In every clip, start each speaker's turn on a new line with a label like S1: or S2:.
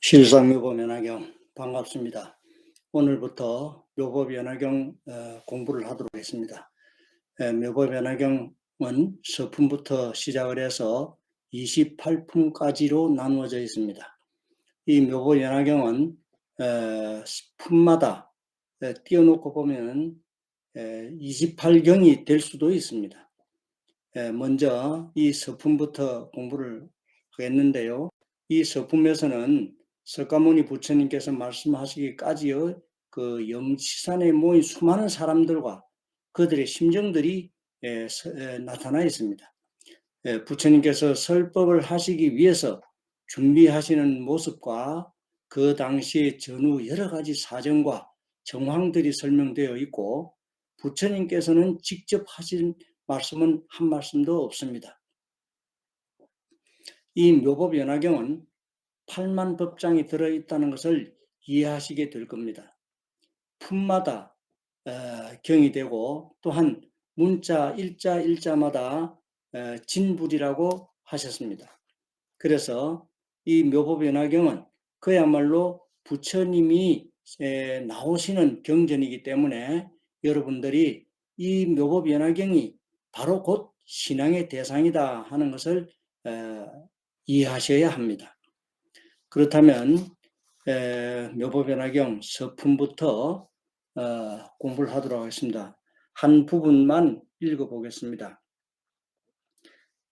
S1: 실상묘법연화경 반갑습니다. 오늘부터 묘법연화경 공부를 하도록 하겠습니다. 묘법연화경은 서품부터 시작을 해서 28품까지로 나누어져 있습니다. 이 묘법연화경은 품마다 띄워놓고 보면 28경이 될 수도 있습니다. 먼저 이 서품부터 공부를 하겠는데요. 이 서품에서는 석가모니 부처님께서 말씀하시기까지의 그 영치산에 모인 수많은 사람들과 그들의 심정들이 나타나 있습니다. 부처님께서 설법을 하시기 위해서 준비하시는 모습과 그 당시의 전후 여러 가지 사정과 정황들이 설명되어 있고, 부처님께서는 직접 하신 말씀은 한 말씀도 없습니다. 이 묘법연화경은 8만 법장이 들어있다는 것을 이해하시게 될 겁니다. 품마다 경이 되고, 또한 문자 일자마다 진불이라고 하셨습니다. 그래서 이 묘법연화경은 그야말로 부처님이 나오시는 경전이기 때문에 여러분들이 이 묘법연화경이 바로 곧 신앙의 대상이다 하는 것을 이해하셔야 합니다. 그렇다면 묘법연화경 서품부터 공부를 하도록 하겠습니다. 한 부분만 읽어보겠습니다.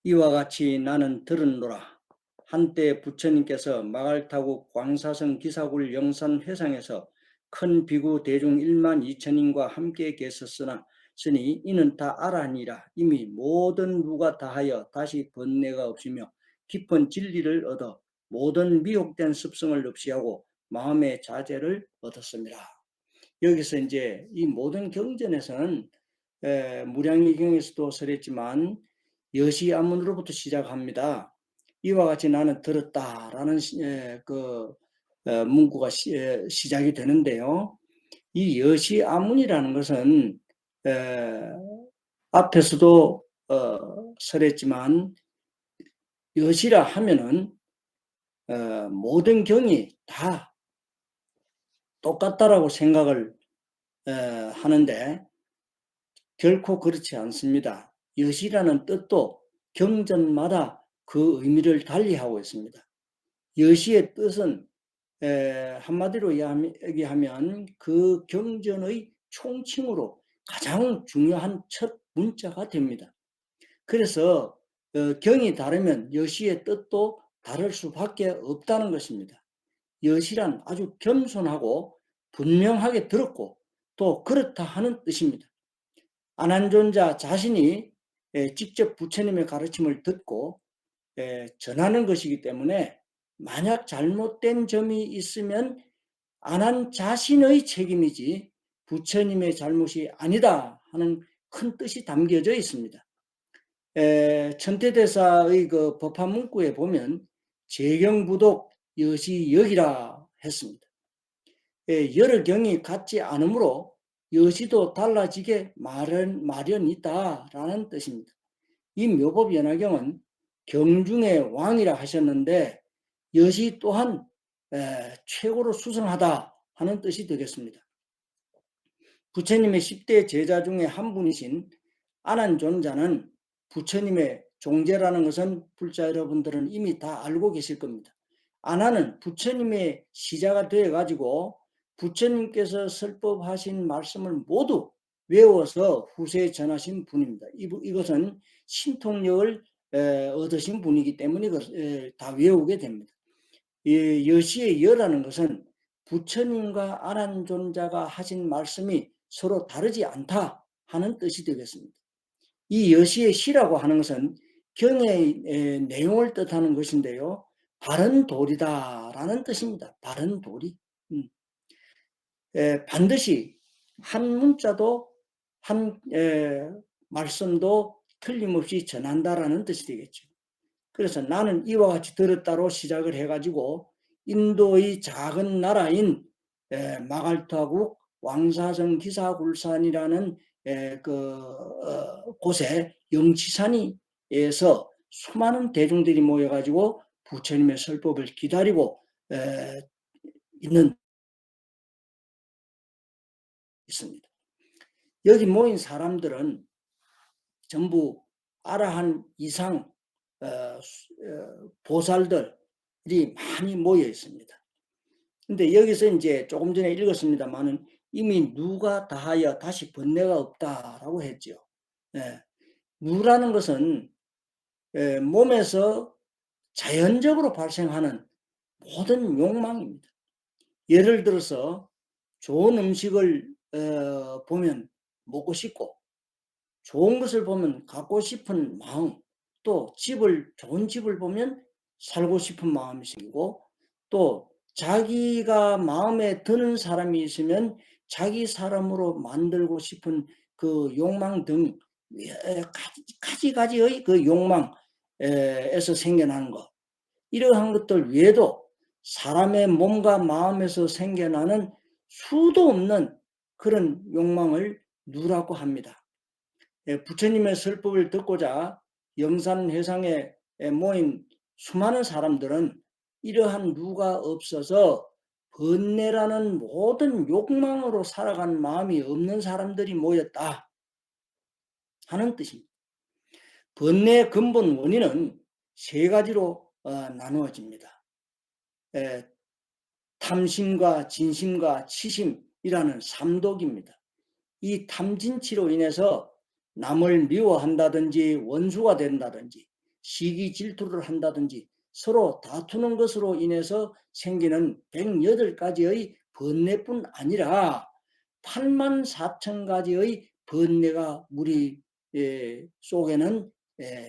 S1: 이와 같이 나는 들었노라. 한때 부처님께서 마갈타국 광사성 기사굴 영산 회상에서 큰 비구 대중 1만 2천인과 함께 계셨으니 이는 다 알아니라. 이미 모든 누가 다하여 다시 번뇌가 없으며 깊은 진리를 얻어 모든 미혹된 습성을 없이하고 마음의 자제를 얻었습니다. 여기서 이제 이 모든 경전에서는 무량의경에서도 설했지만 여시아문으로부터 시작합니다. 이와 같이 나는 들었다라는 문구가 시작이 되는데요. 이 여시아문이라는 것은 앞에서도 설했지만 여시라 하면은 모든 경이 다 똑같다라고 생각을 하는데 결코 그렇지 않습니다. 여시라는 뜻도 경전마다 그 의미를 달리하고 있습니다. 여시의 뜻은 한마디로 얘기하면 그 경전의 총칭으로 가장 중요한 첫 문자가 됩니다. 그래서 경이 다르면 여시의 뜻도 다를 수밖에 없다는 것입니다. 여시란 아주 겸손하고 분명하게 들었고 또 그렇다 하는 뜻입니다. 안한존자 자신이 직접 부처님의 가르침을 듣고 전하는 것이기 때문에 만약 잘못된 점이 있으면 안한 자신의 책임이지 부처님의 잘못이 아니다 하는 큰 뜻이 담겨져 있습니다. 천태대사의 그 법화문구에 보면 재경부독 여시역이라 했습니다. 여러 경이 같지 않으므로 여시도 달라지게 마련이다라는 뜻입니다. 이 묘법연화경은 경중의 왕이라 하셨는데 여시 또한 최고로 수성하다 하는 뜻이 되겠습니다. 부처님의 10대 제자 중에 한 분이신 안한존자는 부처님의 종제라는 것은 불자 여러분들은 이미 다 알고 계실 겁니다. 안한은 부처님의 시자가 되어가지고 부처님께서 설법하신 말씀을 모두 외워서 후세에 전하신 분입니다. 이것은 신통력을 얻으신 분이기 때문에 다 외우게 됩니다. 여시의 여라는 것은 부처님과 안한존자가 하신 말씀이 서로 다르지 않다 하는 뜻이 되겠습니다. 이 여시의 시라고 하는 것은 경의 내용을 뜻하는 것인데요. 바른 도리다라는 뜻입니다. 바른 도리. 반드시 한 문자도 한 말씀도 틀림없이 전한다라는 뜻이 되겠죠. 그래서 나는 이와 같이 들었다로 시작을 해가지고 인도의 작은 나라인 마갈타국 왕사성 기사굴산이라는 곳에 영치산에서 수많은 대중들이 모여가지고 부처님의 설법을 기다리고 있는 있습니다. 여기 모인 사람들은 전부 아라한 이상 보살들이 많이 모여 있습니다. 근데 여기서 이제 조금 전에 읽었습니다만은 이미 누가 다하여 다시 번뇌가 없다라고 했죠. 예. 누라는 것은 몸에서 자연적으로 발생하는 모든 욕망입니다. 예를 들어서 좋은 음식을 보면 먹고 싶고, 좋은 것을 보면 갖고 싶은 마음, 또 좋은 집을 보면 살고 싶은 마음이 생기고, 또 자기가 마음에 드는 사람이 있으면 자기 사람으로 만들고 싶은 그 욕망 등 가지가지의 그 욕망에서 생겨나는 것, 이러한 것들 외에도 사람의 몸과 마음에서 생겨나는 수도 없는 그런 욕망을 누라고 합니다. 부처님의 설법을 듣고자 영산회상에 모인 수많은 사람들은 이러한 누가 없어서 번뇌라는 모든 욕망으로 살아간 마음이 없는 사람들이 모였다 하는 뜻입니다. 번뇌의 근본 원인은 세 가지로 나누어집니다. 탐심과 진심과 치심이라는 삼독입니다. 이 탐진치로 인해서 남을 미워한다든지 원수가 된다든지 시기 질투를 한다든지 서로 다투는 것으로 인해서 생기는 108가지의 번뇌뿐 아니라 84,000가지의 번뇌가 우리 속에는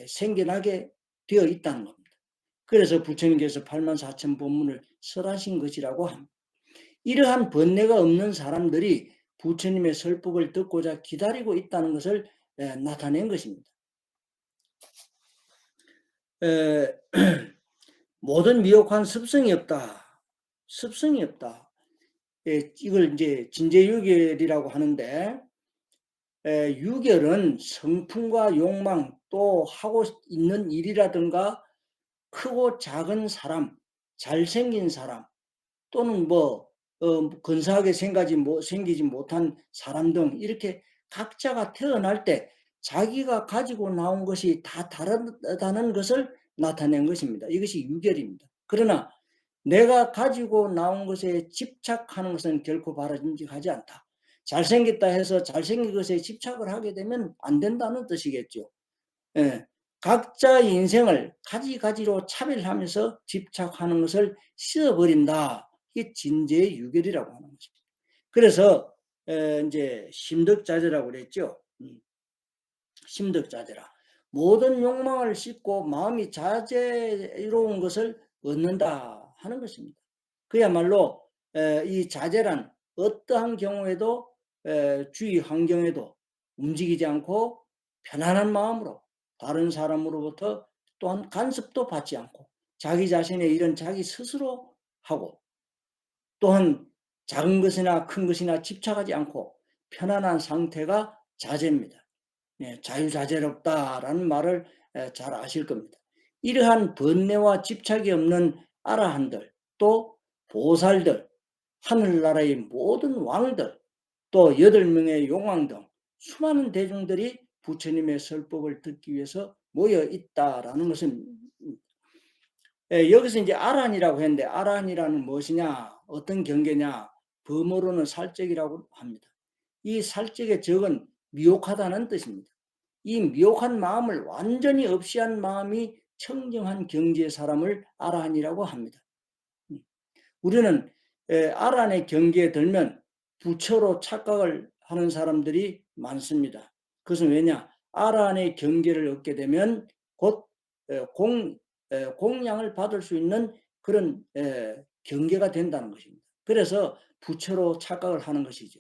S1: 생겨나게 되어 있다는 겁니다. 그래서 부처님께서 84,000법문을 설하신 것이라고 합니다. 이러한 번뇌가 없는 사람들이 부처님의 설법을 듣고자 기다리고 있다는 것을 나타낸 것입니다. 모든 미혹한 습성이 없다. 습성이 없다. 이걸 이제 진제유결이라고 하는데, 유결은 성품과 욕망, 또 하고 있는 일이라든가 크고 작은 사람, 잘생긴 사람, 또는 근사하게 생기지 못한 사람 등 이렇게 각자가 태어날 때 자기가 가지고 나온 것이 다 다르다는 것을 나타낸 것입니다. 이것이 유결입니다. 그러나 내가 가지고 나온 것에 집착하는 것은 결코 바람직하지 않다. 잘생겼다 해서 잘생긴 것에 집착을 하게 되면 안 된다는 뜻이겠죠. 예. 각자의 인생을 가지가지로 차별하면서 집착하는 것을 씻어버린다. 이게 진제의 유결이라고 하는 것입니다. 그래서 이제 심덕자재라고 그랬죠. 심덕자재라. 모든 욕망을 씻고 마음이 자재로운 것을 얻는다 하는 것입니다. 그야말로 이 자재란 어떠한 경우에도 주위 환경에도 움직이지 않고 편안한 마음으로 다른 사람으로부터 또한 간섭도 받지 않고 자기 자신의 일은 자기 스스로 하고, 또한 작은 것이나 큰 것이나 집착하지 않고 편안한 상태가 자재입니다. 자유자재롭다라는 말을 잘 아실 겁니다. 이러한 번뇌와 집착이 없는 아라한들, 또 보살들, 하늘나라의 모든 왕들, 또 8명의 용왕 등 수많은 대중들이 부처님의 설법을 듣기 위해서 모여 있다라는 것은, 여기서 이제 아란이라고 했는데, 아란이라는 무엇이냐, 어떤 경계냐, 범어로는 살적이라고 합니다. 이 살적의 적은 미혹하다는 뜻입니다. 이 미혹한 마음을 완전히 없이한 마음이 청정한 경지의 사람을 아란이라고 합니다. 우리는 아란의 경계에 들면 부처로 착각을 하는 사람들이 많습니다. 그것은 왜냐? 아란의 경계를 얻게 되면 곧 공양을 받을 수 있는 그런 경계가 된다는 것입니다. 그래서 부처로 착각을 하는 것이죠.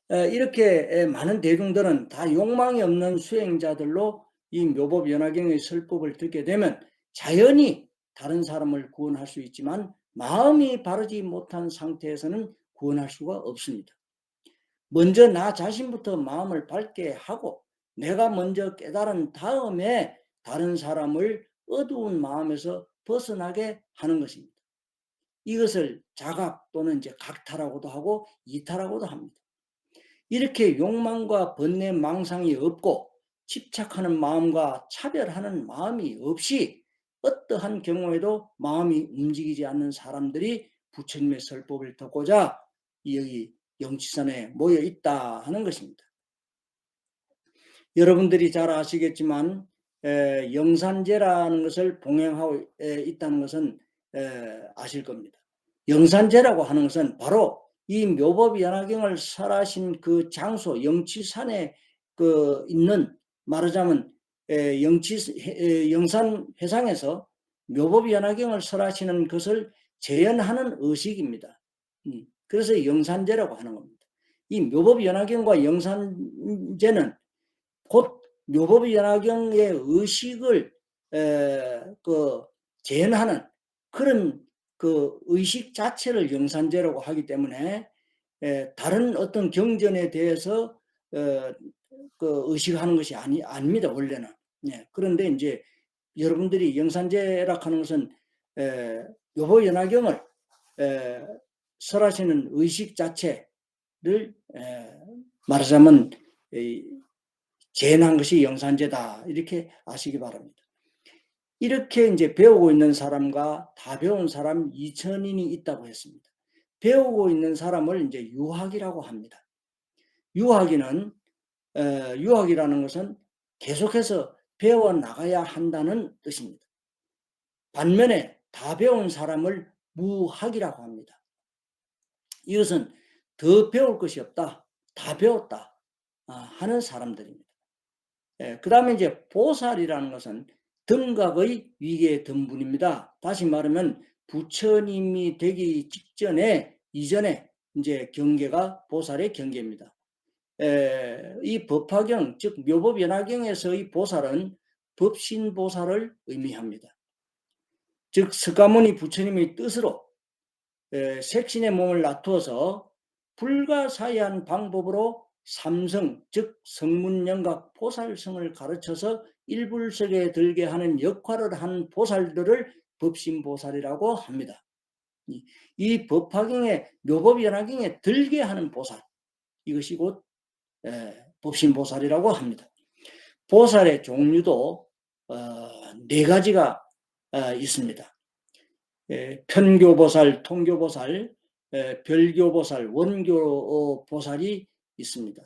S1: 이렇게 많은 대중들은 다 욕망이 없는 수행자들로 이 묘법연화경의 설법을 듣게 되면 자연히 다른 사람을 구원할 수 있지만 마음이 바르지 못한 상태에서는 구원할 수가 없습니다. 먼저 나 자신부터 마음을 밝게 하고 내가 먼저 깨달은 다음에 다른 사람을 어두운 마음에서 벗어나게 하는 것입니다. 이것을 자각 또는 이제 각타라고도 하고 이타라고도 합니다. 이렇게 욕망과 번뇌 망상이 없고 집착하는 마음과 차별하는 마음이 없이 어떠한 경우에도 마음이 움직이지 않는 사람들이 부처님의 설법을 듣고자 여기 영치산에 모여 있다 하는 것입니다. 여러분들이 잘 아시겠지만 영산제라는 것을 봉행하고 있다는 것은 아실 겁니다. 영산제라고 하는 것은 바로 이 묘법연화경을 설하신 그 장소 영치산에 있는, 말하자면 영산 회상에서 묘법연화경을 설하시는 것을 재현하는 의식입니다. 그래서 영산제라고 하는 겁니다. 이 묘법연화경과 영산제는 곧 묘법연화경의 의식을 재현하는 그런 그 의식 자체를 영산제라고 하기 때문에 다른 어떤 경전에 대해서 의식하는 것이 아닙니다, 원래는. 예, 그런데 이제 여러분들이 영산제라 하는 것은 묘법연화경을 설하시는 의식 자체를 말하자면 재현한 것이 영산제다, 이렇게 아시기 바랍니다. 이렇게 이제 배우고 있는 사람과 다 배운 사람 2000인이 있다고 했습니다. 배우고 있는 사람을 이제 유학이라고 합니다. 유학이라는 것은 계속해서 배워 나가야 한다는 뜻입니다. 반면에 다 배운 사람을 무학이라고 합니다. 이것은 더 배울 것이 없다, 다 배웠다 하는 사람들입니다. 그 다음에 이제 보살이라는 것은 등각의 위계의 등분입니다. 다시 말하면 부처님이 되기 이전에 이제 경계가 보살의 경계입니다. 이 법화경, 즉 묘법연화경에서의 보살은 법신보살을 의미합니다. 즉 석가모니 부처님의 뜻으로 색신의 몸을 놔두어서 불가사의한 방법으로 삼성, 즉 성문영각 보살성을 가르쳐서 일불석에 들게 하는 역할을 한 보살들을 법신보살이라고 합니다. 이 법화경에, 묘법연화경에 들게 하는 보살, 이것이 곧 법신보살이라고 합니다. 보살의 종류도 4가지가 있습니다. 편교보살, 통교보살, 별교보살, 원교보살이 있습니다.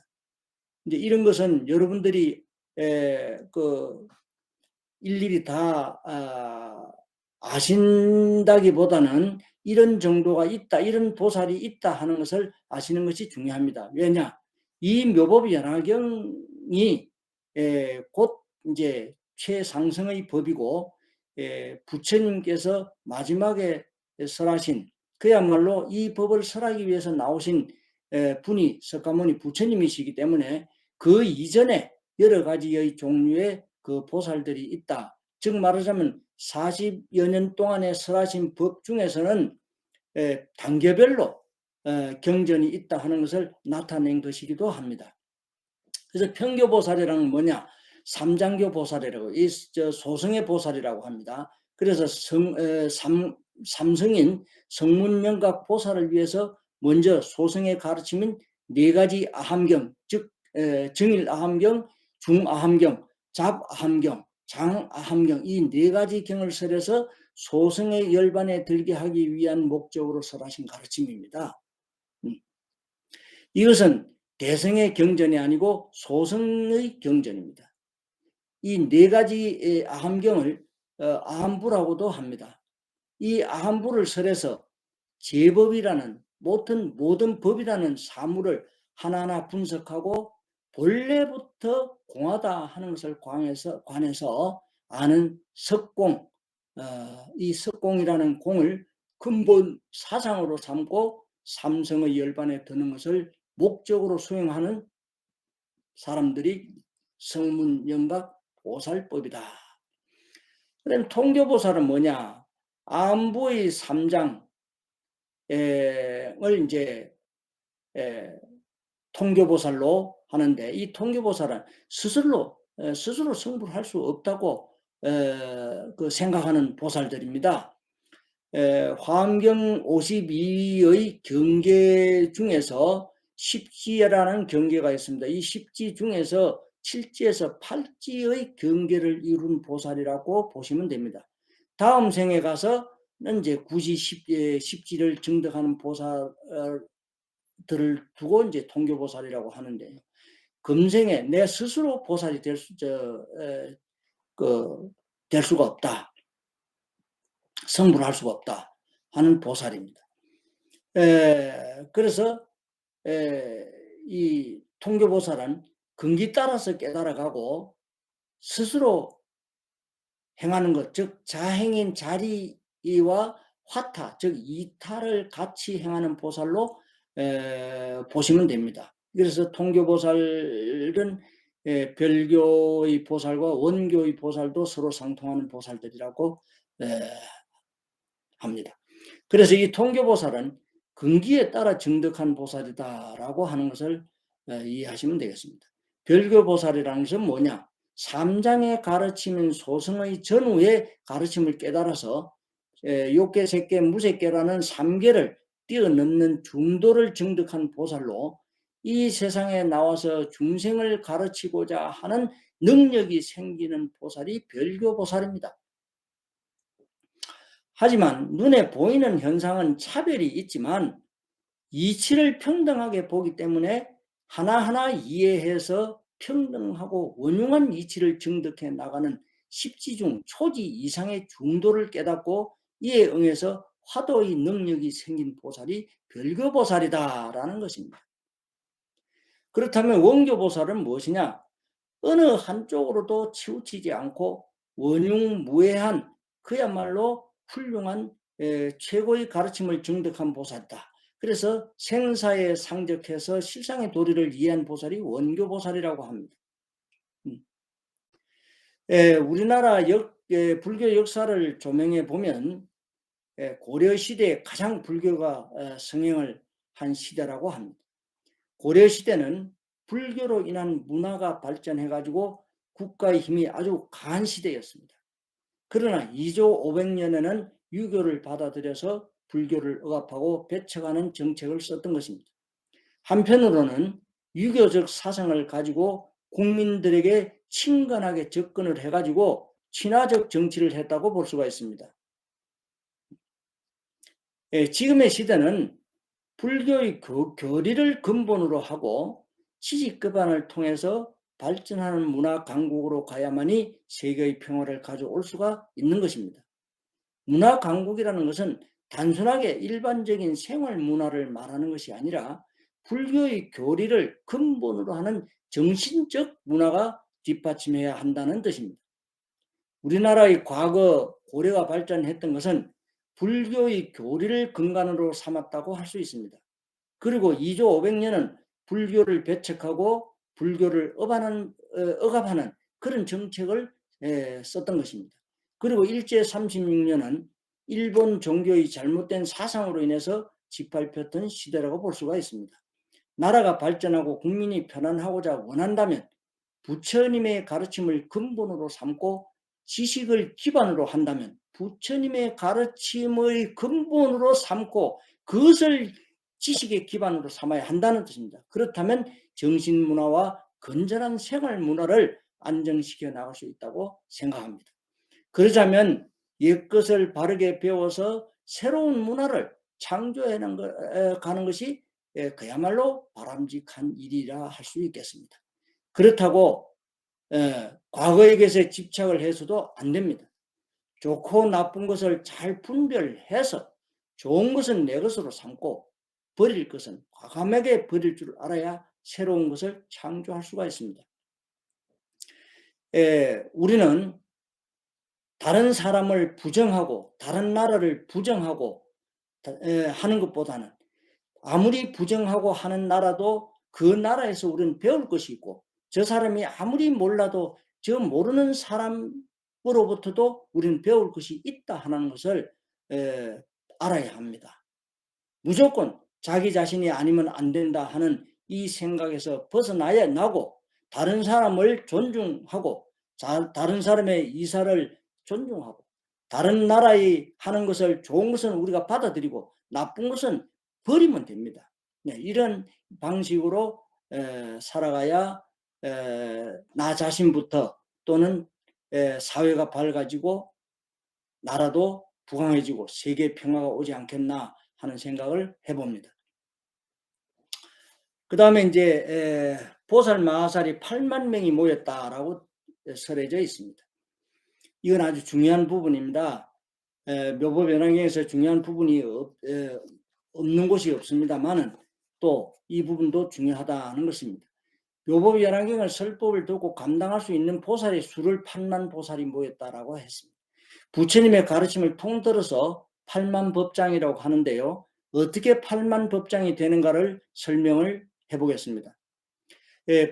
S1: 이제 이런 것은 여러분들이 일일이 다 아신다기보다는 이런 정도가 있다, 이런 보살이 있다 하는 것을 아시는 것이 중요합니다. 왜냐? 이 묘법연화경이 곧 이제 최상승의 법이고 부처님께서 마지막에 설하신, 그야말로 이 법을 설하기 위해서 나오신 분이 석가모니 부처님이시기 때문에 그 이전에 여러 가지의 종류의 그 보살들이 있다. 즉 말하자면 40여 년 동안에 설하신 법 중에서는 단계별로 경전이 있다 하는 것을 나타낸 것이기도 합니다. 그래서 편교보살이라는 뭐냐? 삼장교 보살이라고, 이 소승의 보살이라고 합니다. 그래서 삼성인 성문명각 보살을 위해서 먼저 소승의 가르침인 4가지 아함경, 즉 정일 아함경, 중 아함경, 잡 아함경, 장 아함경, 이 4가지 경을 설해서 소승의 열반에 들게 하기 위한 목적으로 설하신 가르침입니다. 이것은 대승의 경전이 아니고 소승의 경전입니다. 이 4가지 아함경을 아함부라고도 합니다. 이 아함부를 설해서 제법이라는 모든 법이라는 사물을 하나하나 분석하고 본래부터 공하다 하는 것을 관해서 아는 석공, 이 석공이라는 공을 근본 사상으로 삼고 삼성의 열반에 드는 것을 목적으로 수행하는 사람들이 성문영각 보살법이다. 그다음 통교보살은 뭐냐? 안부의 3장을 이제 통교보살로 하는데, 이 통교보살은 스스로 승부를 할 수 없다고 생각하는 보살들입니다. 화엄경 52의 경계 중에서 십지라는 경계가 있습니다. 이 십지 중에서 7지에서 8지의 경계를 이룬 보살이라고 보시면 됩니다. 다음 생에 가서는 이제 굳이 십지를 증득하는 보살들을 두고 이제 통교보살이라고 하는데, 금생에 내 스스로 보살이 될 수가 없다. 성불할 수가 없다 하는 보살입니다. 그래서 이 통교보살은 근기 따라서 깨달아가고 스스로 행하는 것, 즉 자행인 자리와 화타, 즉 이타를 같이 행하는 보살로 보시면 됩니다. 그래서 통교보살은 별교의 보살과 원교의 보살도 서로 상통하는 보살들이라고 합니다. 그래서 이 통교보살은 근기에 따라 증득한 보살이다라고 하는 것을 이해하시면 되겠습니다. 별교보살이라는 것은 뭐냐? 삼장의 가르침인 소승의 전후의 가르침을 깨달아서 욕계, 색계, 무색계라는 삼계를 뛰어넘는 중도를 증득한 보살로 이 세상에 나와서 중생을 가르치고자 하는 능력이 생기는 보살이 별교보살입니다. 하지만 눈에 보이는 현상은 차별이 있지만 이치를 평등하게 보기 때문에 하나하나 이해해서 평등하고 원흉한 이치를 증득해 나가는 십지 중 초지 이상의 중도를 깨닫고 이에 응해서 화도의 능력이 생긴 보살이 별교보살이다라는 것입니다. 그렇다면 원교보살은 무엇이냐? 어느 한쪽으로도 치우치지 않고 원흉무해한 그야말로 훌륭한 최고의 가르침을 증득한 보살이다. 그래서 생사에 상적해서 실상의 도리를 이해한 보살이 원교보살이라고 합니다. 우리나라 불교 역사를 조명해 보면 고려시대에 가장 불교가 성행을 한 시대라고 합니다. 고려시대는 불교로 인한 문화가 발전해가지고 국가의 힘이 아주 강한 시대였습니다. 그러나 2조 500년에는 유교를 받아들여서 불교를 억압하고 배척하는 정책을 썼던 것입니다. 한편으로는 유교적 사상을 가지고 국민들에게 친근하게 접근을 해가지고 친화적 정치를 했다고 볼 수가 있습니다. 지금의 시대는 불교의 교리를 근본으로 하고 지식 기반을 통해서 발전하는 문화 강국으로 가야만이 세계의 평화를 가져올 수가 있는 것입니다. 문화 강국이라는 것은 단순하게 일반적인 생활 문화를 말하는 것이 아니라 불교의 교리를 근본으로 하는 정신적 문화가 뒷받침해야 한다는 뜻입니다. 우리나라의 과거 고려가 발전했던 것은 불교의 교리를 근간으로 삼았다고 할 수 있습니다. 그리고 2조 500년은 불교를 배척하고 불교를 억압하는 그런 정책을 썼던 것입니다. 그리고 일제 36년은 일본 종교의 잘못된 사상으로 인해서 짓밟혔던 시대라고 볼 수가 있습니다. 나라가 발전하고 국민이 편안하고자 원한다면 부처님의 가르침을 근본으로 삼고 지식을 기반으로 한다면 부처님의 가르침의 근본으로 삼고 그것을 지식의 기반으로 삼아야 한다는 뜻입니다. 그렇다면 정신문화와 건전한 생활문화를 안정시켜 나갈 수 있다고 생각합니다. 그러자면 옛것을 바르게 배워서 새로운 문화를 창조해 가는 것이 그야말로 바람직한 일이라 할 수 있겠습니다. 그렇다고 과거의 것에 집착을 해서도 안 됩니다. 좋고 나쁜 것을 잘 분별해서 좋은 것은 내 것으로 삼고 버릴 것은 과감하게 버릴 줄 알아야 새로운 것을 창조할 수가 있습니다. 우리는 다른 사람을 부정하고 다른 나라를 부정하고 하는 것보다는 아무리 부정하고 하는 나라도 그 나라에서 우리는 배울 것이 있고 저 사람이 아무리 몰라도 저 모르는 사람으로부터도 우리는 배울 것이 있다 하는 것을 알아야 합니다. 무조건 자기 자신이 아니면 안 된다 하는 이 생각에서 벗어나야 나고 다른 사람을 존중하고 다른 사람의 이사를 존중하고 다른 나라의 하는 것을 좋은 것은 우리가 받아들이고 나쁜 것은 버리면 됩니다. 네, 이런 방식으로 살아가야 나 자신부터 또는 사회가 밝아지고 나라도 부강해지고 세계 평화가 오지 않겠나 하는 생각을 해봅니다. 그 다음에 이제 보살 마하살이 8만 명이 모였다라고 설해져 있습니다. 이건 아주 중요한 부분입니다. 묘보변환경에서 중요한 부분이 없는 곳이 없습니다만은 또 이 부분도 중요하다는 것입니다. 묘보변환경을 설법을 듣고 감당할 수 있는 보살의 수를 8만 보살이 모였다라고 했습니다. 부처님의 가르침을 통틀어서 8만 법장이라고 하는데요. 어떻게 8만 법장이 되는가를 설명을 해보겠습니다.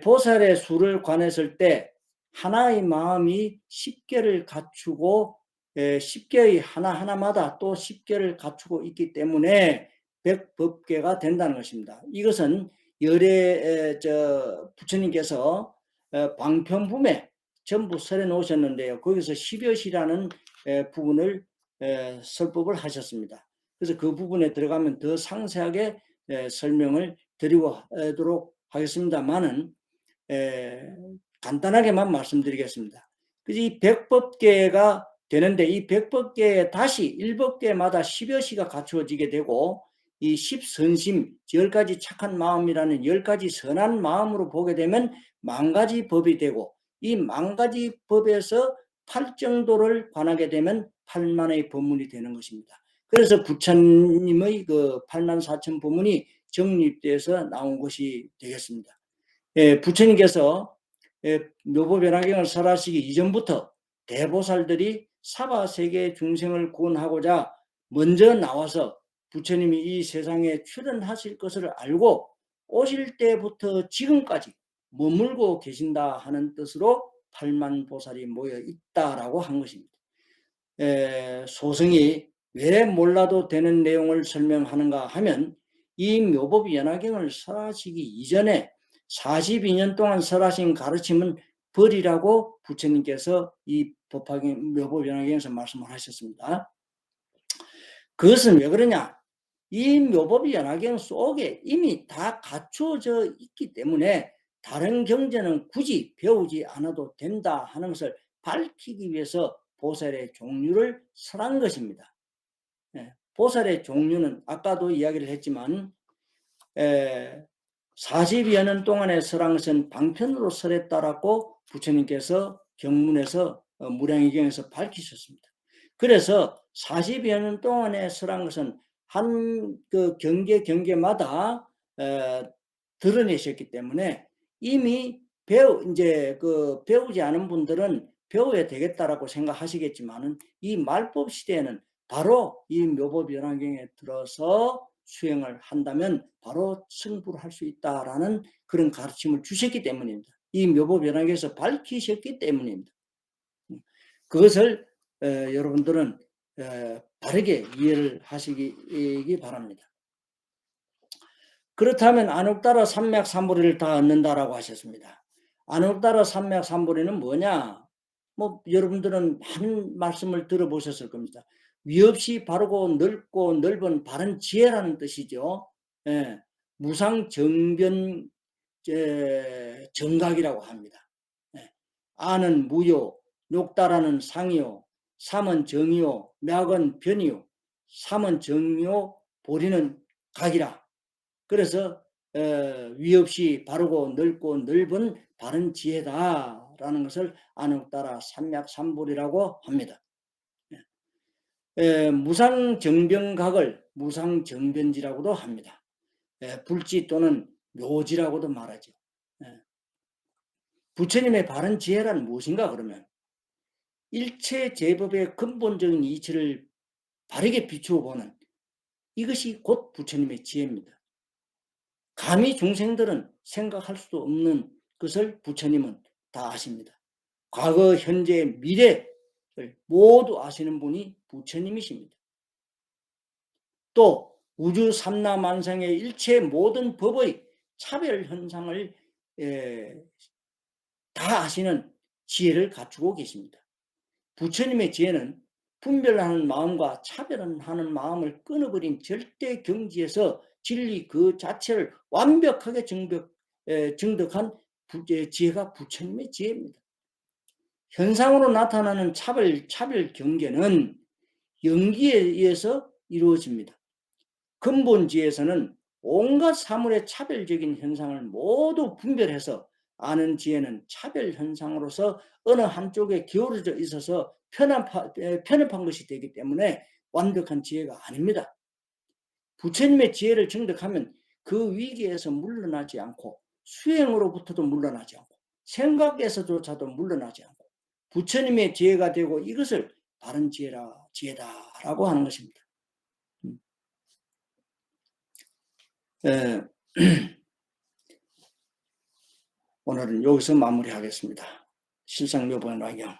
S1: 보살의 수를 관했을 때 하나의 마음이 10개를 갖추고 10개의 하나하나마다 또 10개를 갖추고 있기 때문에 100법계가 된다는 것입니다. 이것은 열애 부처님께서 방편품에 전부 설해 놓으셨는데요. 거기서 10여시라는 부분을 설법을 하셨습니다. 그래서 그 부분에 들어가면 더 상세하게 설명을 드리도록 하겠습니다만은 간단하게만 말씀드리겠습니다. 이 100법계가 되는데 이 100법계에 다시 1법계마다 10여시가 갖추어지게 되고 이 10선심, 10가지 착한 마음이라는 10가지 선한 마음으로 보게 되면 10,000가지 법이 되고 이 10,000가지 법에서 8정도를 관하게 되면 8만의 법문이 되는 것입니다. 그래서 부처님의 그 84,000 법문이 정립돼서 나온 것이 되겠습니다. 부처님께서 묘보변화경을 설하시기 이전부터 대보살들이 사바세계 중생을 구원하고자 먼저 나와서 부처님이 이 세상에 출현하실 것을 알고 오실 때부터 지금까지 머물고 계신다 하는 뜻으로 8만 보살이 모여 있다라고 한 것입니다. 소승이 왜 몰라도 되는 내용을 설명하는가 하면 이 묘법연화경을 설하시기 이전에 42년 동안 설하신 가르침은 버리라고 부처님께서 이 묘법연화경에서 말씀을 하셨습니다. 그것은 왜 그러냐? 이 묘법연화경 속에 이미 다 갖추어져 있기 때문에 다른 경전은 굳이 배우지 않아도 된다 하는 것을 밝히기 위해서 보살의 종류를 설한 것입니다. 보살의 종류는 아까도 이야기를 했지만 40여 년 동안에 설한 것은 방편으로 설했다라고 부처님께서 경문에서 무량의경에서 밝히셨습니다. 그래서 40여 년 동안에 설한 것은 한 그 경계마다 드러내셨기 때문에 이미 배우지 않은 분들은 배워야 되겠다라고 생각하시겠지만은 이 말법 시대에는 바로 이 묘법연화경에 들어서 수행을 한다면 바로 승부를 할 수 있다라는 그런 가르침을 주셨기 때문입니다. 이 묘법연화경에서 밝히셨기 때문입니다. 그것을 여러분들은 바르게 이해를 하시기 바랍니다. 그렇다면 안옥따라 삼맥삼보리를 다 얻는다라고 하셨습니다. 안옥따라 삼맥삼보리는 뭐냐? 여러분들은 많은 말씀을 들어보셨을 겁니다. 위없이 바르고 넓고 넓은 바른 지혜라는 뜻이죠. 무상정변 정각이라고 합니다. 아는 무요, 녹다라는 상이요, 삼은 정이요, 맥은 변이요, 삼은 정이요, 보리는 각이라. 그래서 위없이 바르고 넓고 넓은 바른 지혜다라는 것을 안옥따라 삼맥삼보리라고 합니다. 무상정변각을 무상정변지라고도 합니다. 불지 또는 묘지라고도 말하죠. 부처님의 바른 지혜란 무엇인가 그러면 일체 제법의 근본적인 이치를 바르게 비추어 보는 이것이 곧 부처님의 지혜입니다. 감히 중생들은 생각할 수도 없는 것을 부처님은 다 아십니다. 과거, 현재, 미래를 모두 아시는 분이 부처님이십니다. 또 우주 삼라만상의 일체 모든 법의 차별 현상을 다 아시는 지혜를 갖추고 계십니다. 부처님의 지혜는 분별하는 마음과 차별하는 마음을 끊어버린 절대 경지에서 진리 그 자체를 완벽하게 정덕한 지혜가 부처님의 지혜입니다. 현상으로 나타나는 차별 경계는 연기에 의해서 이루어집니다. 근본지에서는 온갖 사물의 차별적인 현상을 모두 분별해서 아는 지혜는 차별 현상으로서 어느 한쪽에 기울어져 있어서 편협한 것이 되기 때문에 완벽한 지혜가 아닙니다. 부처님의 지혜를 정득하면 그 위기에서 물러나지 않고 수행으로부터도 물러나지 않고 생각에서조차도 물러나지 않고 부처님의 지혜가 되고 이것을 바른 지혜다라고 하는 것입니다. 오늘은 여기서 마무리하겠습니다. 실상묘본화경